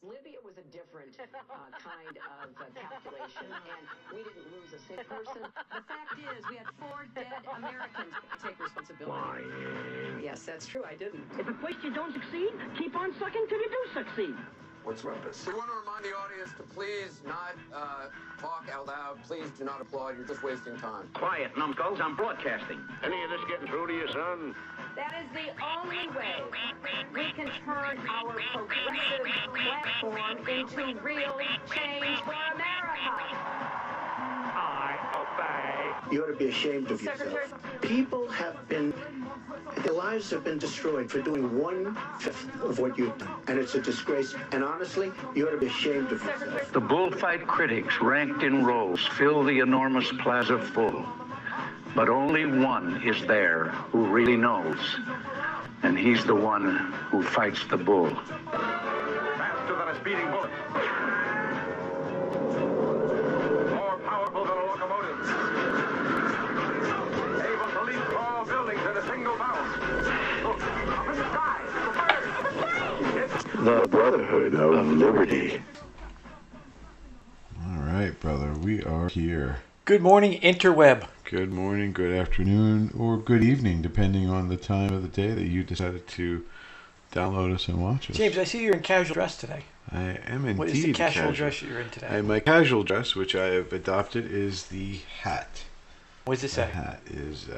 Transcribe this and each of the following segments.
Libya was a different kind of calculation, and we didn't lose a single person. The fact is, we had 4 dead Americans. Take responsibility. Yes, that's true. I didn't. If at first you don't succeed, keep on sucking till you do succeed. What's rumpus? We want to remind the audience to please not talk out loud. Please do not applaud. You're just wasting time. Quiet, numbskulls. I'm broadcasting. Any of this getting through to you, son? That is the only way we can turn our progressive platform into real change for America. I obey. You ought to be ashamed of yourself. People have been, their lives have been destroyed for doing 1/5 of what you've done. And it's a disgrace. And honestly, you ought to be ashamed of yourself. The bullfight critics, ranked in rows, fill the enormous plaza full. But only one is there who really knows. And he's the one who fights the bull. Faster than a speeding bullet. More powerful than a locomotive. Able to leap tall buildings in a single bound. Look, up in the sky. It's a bird. The Brotherhood of Liberty. All right, brother, we are here. Good morning, interweb. Good morning, good afternoon, or good evening, depending on the time of the day that you decided to download us and watch us. James, I see you're in casual dress today. I am indeed What is the casual casual dress you're in today? My casual dress, which I have adopted, is the hat. What does it The say? hat is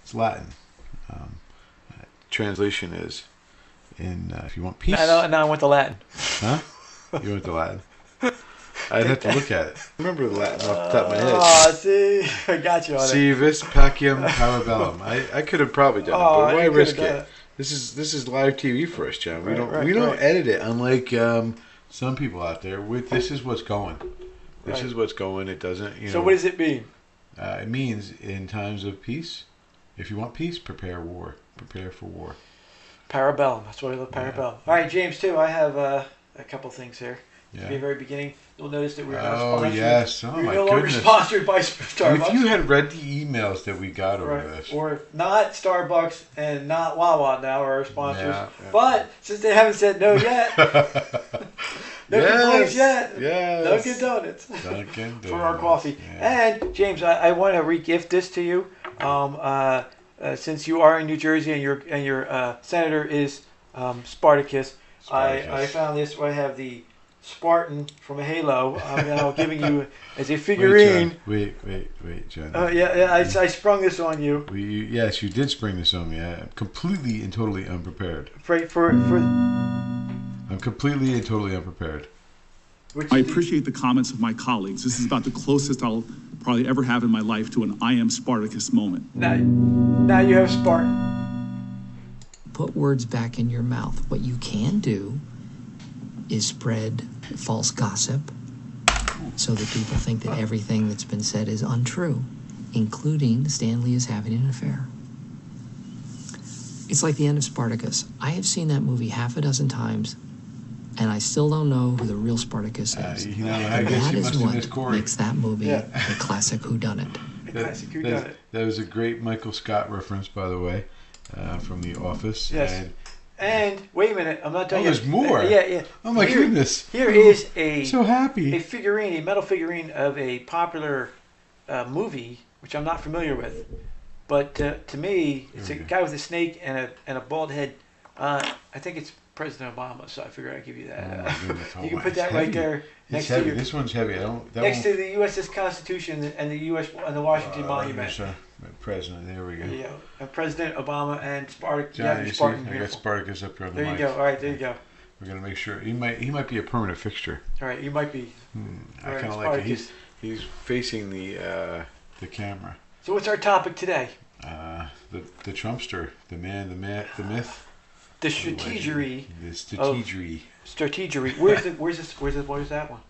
it's Latin. Translation is if you want peace. No, I want the Latin. Huh? You want the Latin? I'd have to look at it. I remember the Latin off the top of my head. Oh, see, I got you on it. Si vis pacem parabellum. I could have probably done it, but why risk it? This is live TV for us, John. We don't edit it, unlike some people out there. This is what's going. This is what's going. It doesn't. So what does it mean? It means in times of peace, if you want peace, prepare war. Prepare for war. Parabellum. That's what I love. Parabellum. All right, James. Too. I have a couple things here. Yeah. At the very beginning, you'll notice that we're not sponsored. Yes. Oh, we're my no longer goodness. sponsored by Starbucks. If you had read the emails that we got over this. Or not Starbucks and not Wawa now are our sponsors. Yeah. But since they haven't said no yet, no complaints yet. Yes. Dunkin' Donuts. Dunkin' Donuts. For our coffee. Yeah. And James, I want to re-gift this to you. Since you are in New Jersey and your senator is Spartacus, I found this. I have the Spartan from Halo. I'm now giving you as a figurine. Wait, John. I sprung this on you. Yes, you did spring this on me. I'm completely and totally unprepared. I'm completely and totally unprepared. I appreciate the comments of my colleagues. This is about the closest I'll probably ever have in my life to an I am Spartacus moment. Now you have Spartan. Put words back in your mouth. What you can do is spread false gossip so that people think that everything that's been said is untrue, including Stanley is having an affair. It's like the end of Spartacus. I have seen that movie half a dozen times, and I still don't know who the real Spartacus is. I guess that you is must have what missed Corey. makes that movie a classic whodunit. That was a great Michael Scott reference, by the way, from The Office. Yes. And wait a minute, I'm not done yet. There's more. Yeah. Oh my goodness. Here is so happy. a figurine, a metal figurine of a popular movie, which I'm not familiar with. But to me, it's a guy with a snake and a bald head. I think it's President Obama, so I figured I'd give you that. You can put that right there next to this one's heavy. to the U.S.'s Constitution and the U.S. and the Washington Monument. President, there we go. Yeah, and President Obama and Spartacus. John, you Spartan. see, I got Spartacus up here on the There mic. you go. All right, there you go. We're gonna make sure he might be a permanent fixture. All right, you might be. I kind of like it. He's facing the camera. So what's our topic today? The Trumpster, the man, the myth. The strategery. The strategery. Strategery. Where's that one?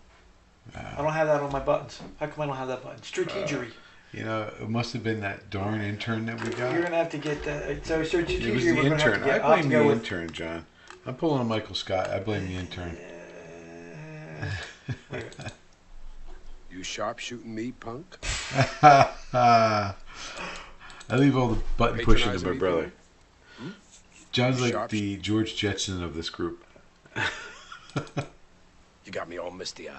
I don't have that on my buttons. How come I don't have that button? Strategery. It must have been that darn intern that we got. You're gonna have to get that. So strategery. It was the intern. I blame the intern, John. I'm pulling on Michael Scott. I blame the intern. You sharpshooting me, punk? I leave all the button pushing to my brother. John's like the George Jetson of this group. You got me all misty-eyed.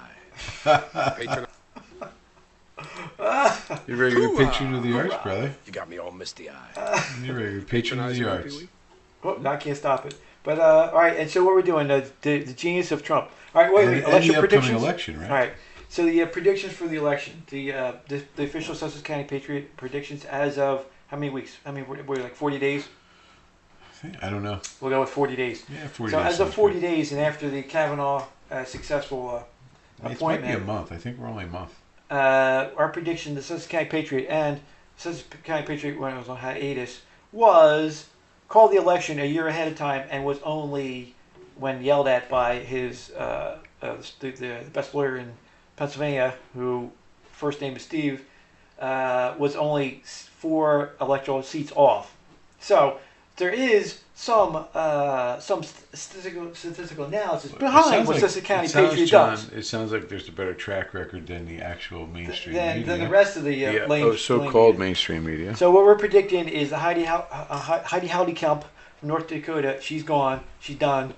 You're ready to patron of the arts, brother. You got me all misty-eyed. You're ready to patron of the arts. Oh, no, I can't stop it. But all right, and so what we're doing, the genius of Trump. All right, wait, election predictions. Election, right? All right. So the predictions for the election, the official Sussex County Patriot predictions as of how many weeks? I mean, we're like 40 days. I don't know. We'll go with 40 days. Yeah, 40 days. So as of 40 days, and after the Kavanaugh successful appointment, it might be a month. I think we're only a month. Our prediction, the Sussex County Patriot and Sussex County Patriot, when it was on hiatus, was called the election a year ahead of time and was only, when yelled at by his the best lawyer in Pennsylvania, who first name is Steve, was only 4 electoral seats off. So there is some statistical analysis behind what Sussex County Patriot does. It sounds like there's a better track record than the actual mainstream media. Than the rest of the so-called mainstream media. So what we're predicting is the Heidi Howdy-Kemp from North Dakota. She's gone. She's done.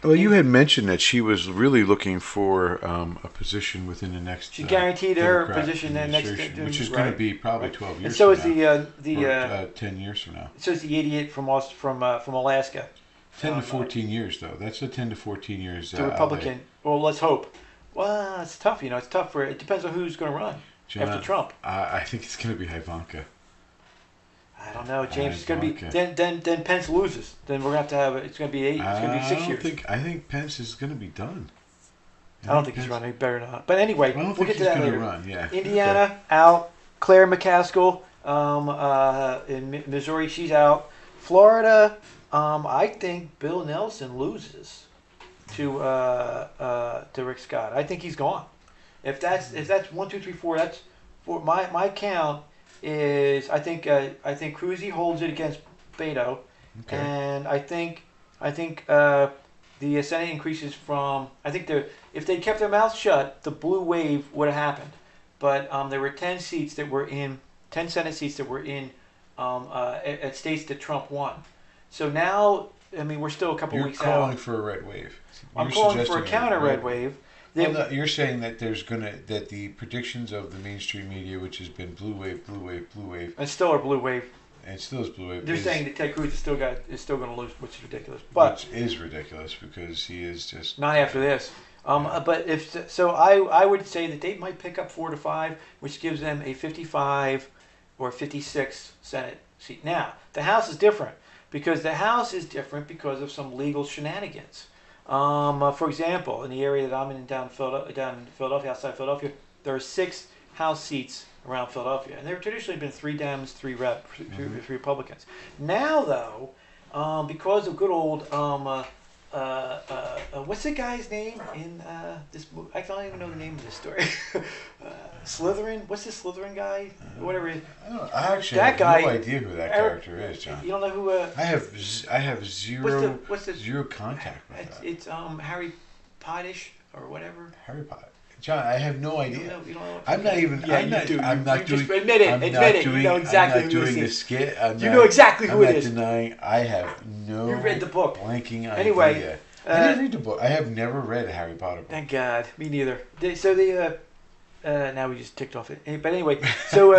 Well, you had mentioned that she was really looking for a position within the next. She guaranteed her position in the next, which is going to be probably 12 years. And so is or 10 years from now. So is the idiot from Alaska. 10 to 14 years, though. That's a 10 to 14 years. The Republican. Well, let's hope. Well, it's tough. It's tough for. It depends on who's going to run after Trump. I think it's going to be Ivanka. I don't know, James. It's going to be then Pence loses. Then we're going to have it's going to be 8. It's going to be 6 years. I think Pence is going to be done. I don't think he's running. He better not. But anyway, we'll get to that later. Run, yeah. Indiana out. Claire McCaskill in Missouri, she's out. Florida, I think Bill Nelson loses to Rick Scott. I think he's gone. If that's 1, 2, 3, 4. That's for my count. Is I think Cruzy holds it against Beto, and I think the Senate increases from if they kept their mouths shut, the blue wave would have happened, but there were 10 Senate seats that were in at states that Trump won. So now we're still a couple weeks out. You're calling for a red wave. I'm calling for a counter red wave. You're saying that that the predictions of the mainstream media, which has been blue wave, and still are blue wave, and still is blue wave. They're saying that Ted Cruz is still going to lose, which is ridiculous. But which is ridiculous because he is just not after this. But if so, I would say that they might pick up 4 to 5, which gives them a 55 or 56 Senate seat. Now the House is different because of some legal shenanigans. For example, in the area that I'm in down in Philadelphia, outside Philadelphia, there are 6 House seats around Philadelphia, and there have traditionally been 3 Dems, 3 Republicans. Now, though, because of good old what's the guy's name in this movie? I don't even know the name of this story. Slytherin. What's the Slytherin guy? Whatever. I actually have no idea who that character is, John. You don't know who? I have zero contact with that. It's Harry Pottish or whatever. Harry Potter. John, I have no idea. You don't know I'm not even. Yeah, I'm not doing. Just admit it. You know exactly who it is. I'm not doing the skit. You know exactly who it is. I'm not denying. I have no. You read the book. Blanking idea. Anyway, I didn't read the book. I have never read a Harry Potter book. Thank God. Me neither. So now we just ticked off it. But anyway, so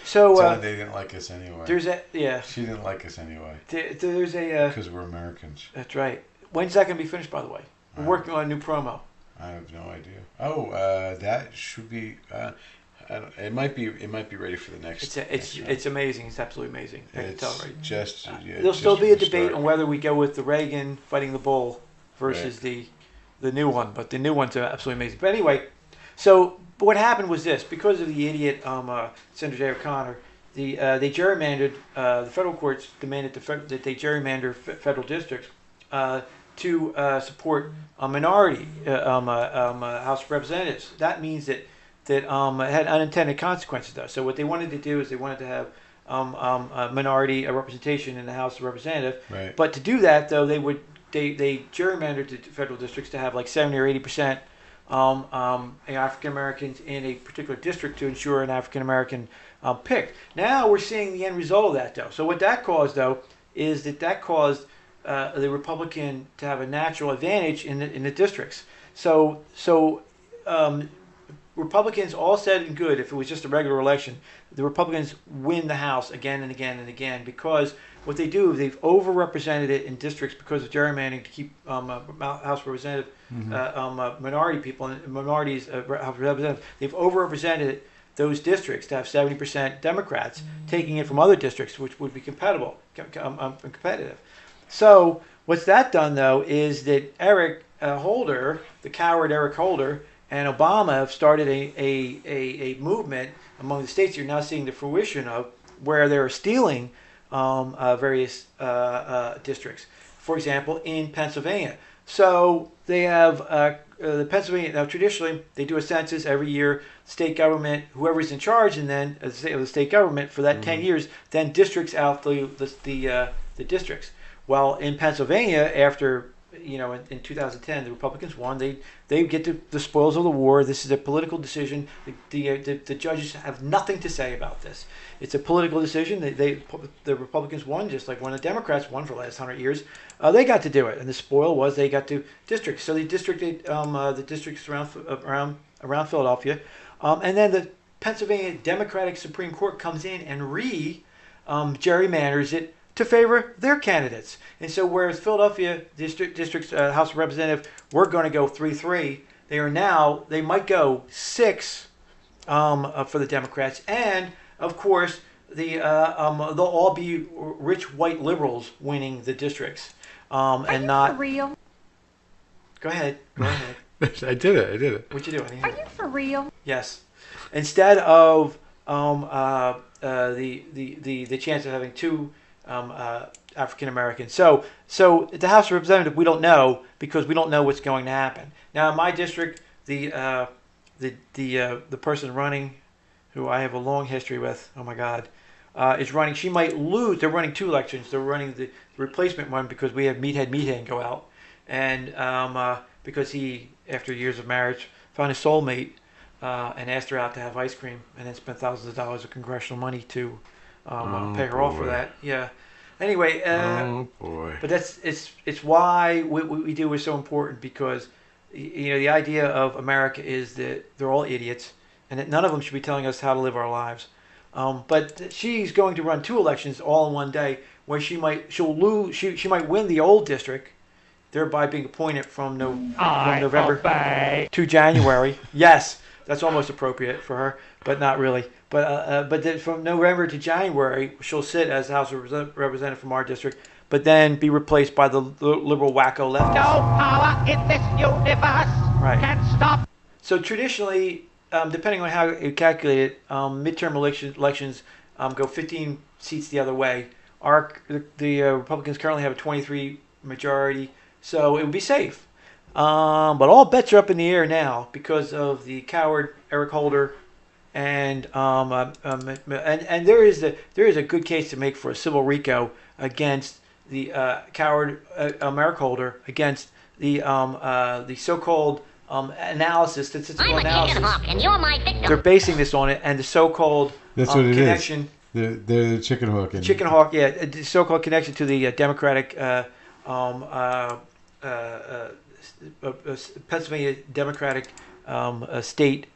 John, they didn't like us anyway. She didn't like us anyway. There's a because we're Americans. That's right. When's that going to be finished? By the way, we're working on a new promo. I have no idea. Oh, that should be. It might be ready for the next. It's amazing. It's absolutely amazing. I can tell, right? There'll still be a debate on whether we go with the Reagan fighting the bull versus the new one, but the new ones are absolutely amazing. But anyway, so what happened was this: because of the idiot Senator Jay O'Connor, they gerrymandered. The federal courts demanded that they gerrymander federal districts to support a minority House of Representatives. That means that it had unintended consequences, though. So what they wanted to do is they wanted to have a minority representation in the House of Representatives. Right. But to do that, though, they gerrymandered the federal districts to have like 70 or 80% African Americans in a particular district to ensure an African American pick. Now we're seeing the end result of that, though. So what that caused, though, is that caused the Republican to have a natural advantage in the districts. Republicans, all said and good, if it was just a regular election, the Republicans win the House again and again and again because what they do, they've overrepresented it in districts because of gerrymandering to keep House Representative minority people and minorities House Representative. They've overrepresented those districts to have 70% Democrats taking it from other districts, which would be competitive. So what's that done though is that Eric Holder, the coward Eric Holder, and Obama have started a movement among the states you're now seeing the fruition of, where they're stealing various districts. For example, in Pennsylvania. So they have the Pennsylvania, now traditionally they do a census every year, state government, whoever's in charge, and then of the state government for that 10 years, then districts out the districts. Well, in Pennsylvania, after in 2010, the Republicans won. They get the spoils of the war. This is a political decision. The judges have nothing to say about this. It's a political decision. The Republicans won, just like when the Democrats won for the last 100 years. They got to do it, and the spoil was they got to districts. So they districted the districts around Philadelphia, and then the Pennsylvania Democratic Supreme Court comes in and gerrymanders it to favor their candidates. And so whereas Philadelphia district's House of Representatives were going to go 3-3, they might go 6 for the Democrats. And of course, they'll all be rich white liberals winning the districts. And not for real? Go ahead. I did it. What'd you do? Are you for real? Yes. Instead of the chance of having 2 African Americans. So at the House of Representatives, we don't know because we don't know what's going to happen. Now in my district, the person running, who I have a long history with, oh my God, is running. She might lose. They're running 2 elections. They're running the replacement one because we have Meathead go out, and because he, after years of marriage, found his soulmate and asked her out to have ice cream, and then spent thousands of dollars of congressional money to pay her off for that. Yeah. Anyway, but it's why what we do is so important, because the idea of America is that they're all idiots and that none of them should be telling us how to live our lives. But she's going to run 2 elections all in one day, where she might win the old district, thereby being appointed from November to January. Yes, that's almost appropriate for her, but not really. But then from November to January, she'll sit as House of Representative from our district, but then be replaced by the liberal wacko left. No power in this universe can stop. So traditionally, depending on how you calculate it, midterm elections go 15 seats the other way. The Republicans currently have a 23 majority, so it would be safe. But all bets are up in the air now because of the coward Eric Holder. And there is a good case to make for a civil RICO against the coward Eric Holder, against the so-called statistical analysis. And you're my victim. They're basing this on it, and the so-called connection. The chicken hawk. Chicken hawk, yeah, the so-called connection to the Democratic Pennsylvania Democratic state.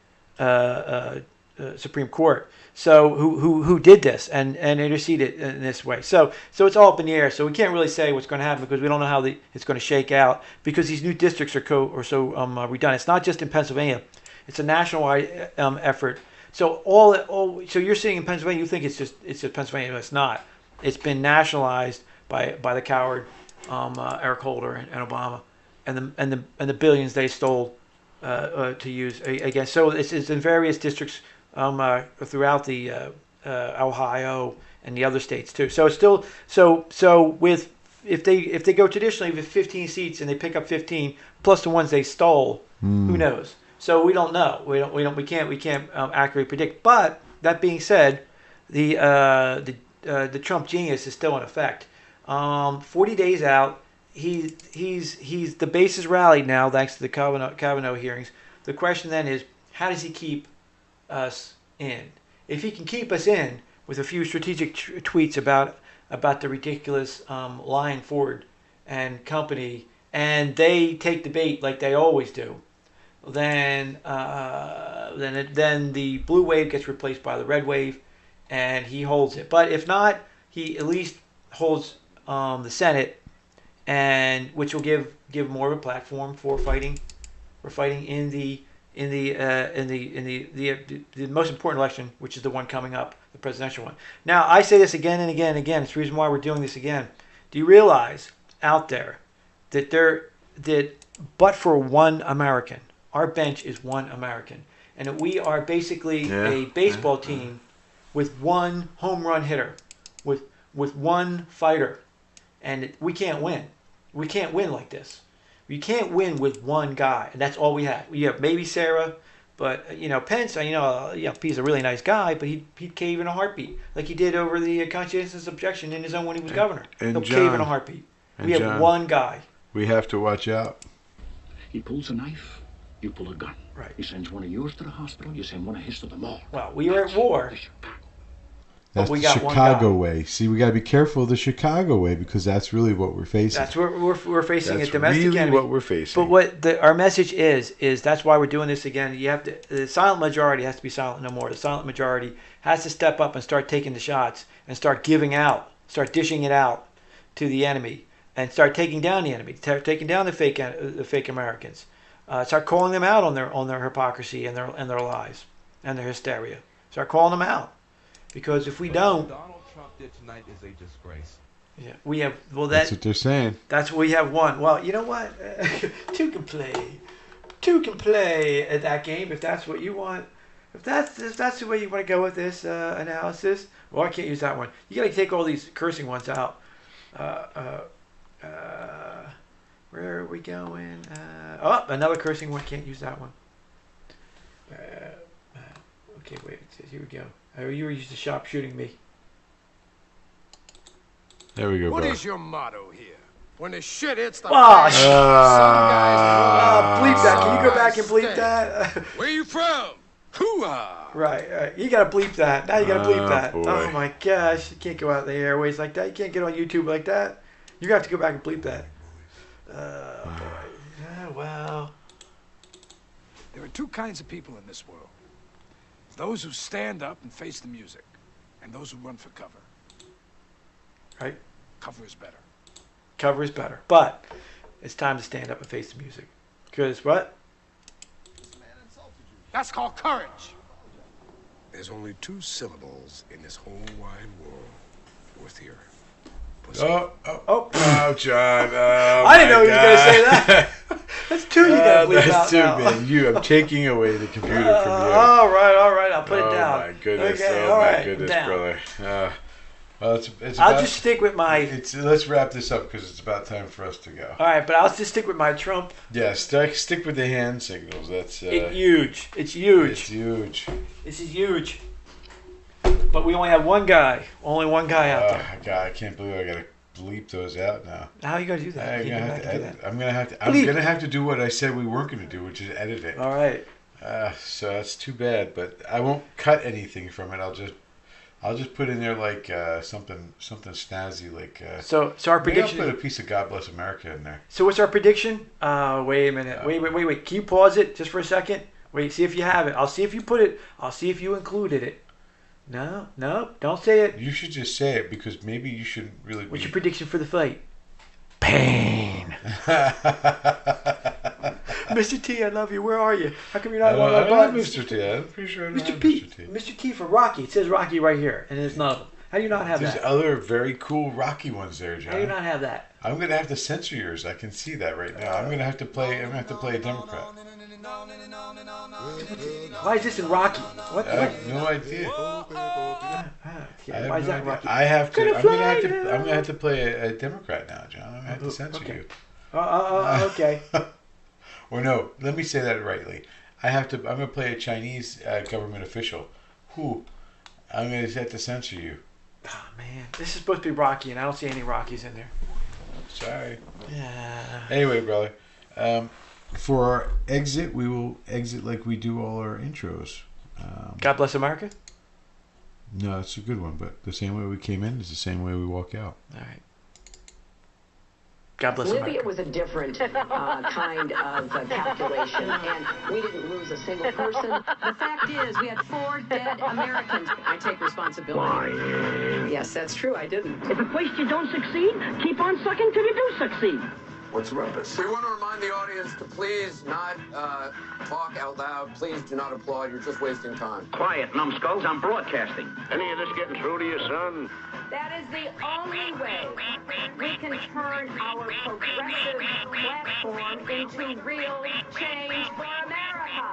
Supreme Court, so who did this and interceded in this way. So it's all up in the air. So we can't really say what's going to happen because we don't know how it's going to shake out, because these new districts are so redundant. It's not just in Pennsylvania; it's a nationwide effort. So so you're seeing in Pennsylvania, you think it's just Pennsylvania, but it's not. It's been nationalized by the coward Eric Holder and Obama, and the billions they stole to use again. So it's in various districts throughout the Ohio and the other states too. So it's still if they go traditionally with 15 seats and they pick up 15 plus the ones they stole, who knows? So we don't know. We can't accurately predict. But that being said, the Trump genius is still in effect. 40 days out. The base is rallied now thanks to the Kavanaugh hearings. The question then is, how does he keep us in? If he can keep us in with a few strategic tweets about the ridiculous lying Ford and company, and they take the bait like they always do, then the blue wave gets replaced by the red wave, and he holds it. But if not, he at least holds the Senate, and which will give more of a platform for fighting. We're fighting in the most important election, which is the one coming up, the presidential one. Now, I say this again and again and again. It's the reason why we're doing this again. Do you realize out there that but for one American, our bench is one American, and that we are basically a baseball team with one home run hitter, with one fighter, and we can't win. We can't win like this. You can't win with one guy, and that's all we have. We have maybe Sarah, but Pence. He's a really nice guy, but he'd cave in a heartbeat, like he did over the conscientious objection in his own when he was governor. He'll cave in a heartbeat. We have one guy. We have to watch out. He pulls a knife, you pull a gun. Right. He sends one of yours to the hospital, you send one of his to the mall. Well, we are at war. That's the Chicago way. See, we got to be careful of the Chicago way because that's really what we're facing. That's what we're facing. That's a domestic really enemy. what we're facing. But what our message is that's why we're doing this again. You have to. The silent majority has to be silent no more. The silent majority has to step up and start taking the shots and start giving out, start dishing it out to the enemy, and start taking down the enemy, start taking down the fake Americans. Start calling them out on their hypocrisy and their lies and their hysteria. Start calling them out. Because if we don't, Donald Trump did tonight is a disgrace. Yeah, we have. Well, that's what they're saying. That's what we have won. Well, you know what? Two can play at that game if that's what you want. If that's the way you want to go with this analysis. Well, I can't use that one. You got to take all these cursing ones out. Where are we going? Another cursing one. Can't use that one. Okay, wait. Here we go. You were used to sharp shooting me. There we go, What bro. is your motto here? When the shit hits the Bleep that. Can you go back and bleep that? Where you from? Hoo-ah! Right. You gotta bleep that. Now you gotta bleep that. Boy. Oh my gosh. You can't go out the airways like that. You can't get on YouTube like that. You have to go back and bleep that. Boy. Wow. There are two kinds of people in this world. Those who stand up and face the music, and those who run for cover. Right? Cover is better. Cover is better. But it's time to stand up and face the music. Because what? That's called courage. There's only two syllables in this whole wide world worth hearing. Oh, John. I didn't know you were going to say that. That's two you got to bleep out That's two, now. man. I'm taking away the computer from you. All right. I'll put it down. Oh, my goodness. Okay, oh, all my right, goodness, down. brother. Well, it's I'll about, just stick with my... Let's wrap this up because it's about time for us to go. All right, but I'll just stick with my Trump. Yeah, stick with the hand signals. That's It's huge. It's huge. It's huge. This is huge. But we only have one guy. Only one guy out there. God, I can't believe I got to bleep those out now. How are you going to do that? I'm gonna have to do what I said we weren't going to do, which is edit it. All right. So that's too bad, but I won't cut anything from it. I'll just put in there like something snazzy like. So our prediction. Maybe I'll put a piece of God Bless America in there. So what's our prediction? Wait a minute. Wait. Can you pause it just for a second? Wait. See if you have it. I'll see if you put it. I'll see if you included it. No. Don't say it. You should just say it because maybe you shouldn't really. What's your prediction for the fight? Pain. Mr. T, I love you. Where are you? How come you're not on my buttons? Mr. T. I'm pretty sure I don't have P. Mr. T. Mr. T for Rocky. It says Rocky right here, and there's none of them. How do you not have There's that? other very cool Rocky ones there, John. How do you not have that? I'm gonna have to censor yours. I can see that right now. I'm gonna have to play a Democrat. Why is this in Rocky? What? I have no idea. Why is that Rocky? I'm gonna have to play a Democrat now, John. I'm gonna have to censor you. Okay. Or no, let me say that rightly. I'm gonna play a Chinese government official. Who? I'm gonna have to censor you. Oh man, this is supposed to be Rocky, and I don't see any Rockies in there. Sorry. Yeah. Anyway, brother, for our exit, we will exit like we do all our intros. God bless America? No, it's a good one, but the same way we came in is the same way we walk out. All right. God bless Libya America. was a different kind of calculation, and we didn't lose a single person. The fact is, we had 4 dead Americans. I take responsibility. Yes, that's true. I didn't. If at first you don't succeed, keep on sucking till you do succeed. What's the rumpus? We want to remind the audience to please not talk out loud. Please do not applaud. You're just wasting time. Quiet, numbskulls. I'm broadcasting. Any of this getting through to you, son? That is the only way we can turn our progressive platform into real change for America.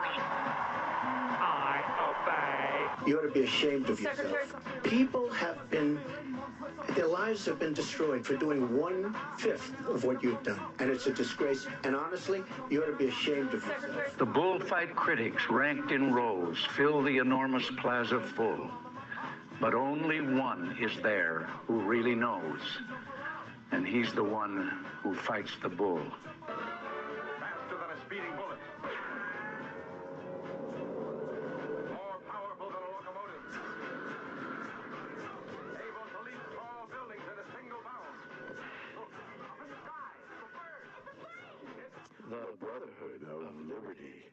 I obey. You ought to be ashamed of yourself. People have been, their lives have been destroyed for doing 1/5 of what you've done. And it's a disgrace. And honestly, you ought to be ashamed of yourself. The bullfight critics, ranked in rows, fill the enormous plaza full. But only one is there who really knows. And he's the one who fights the bull. Faster than a speeding bullet. More powerful than a locomotive. Able to leap tall buildings in a single bound. Look, up in the sky, it's a bird. The Brotherhood of Liberty.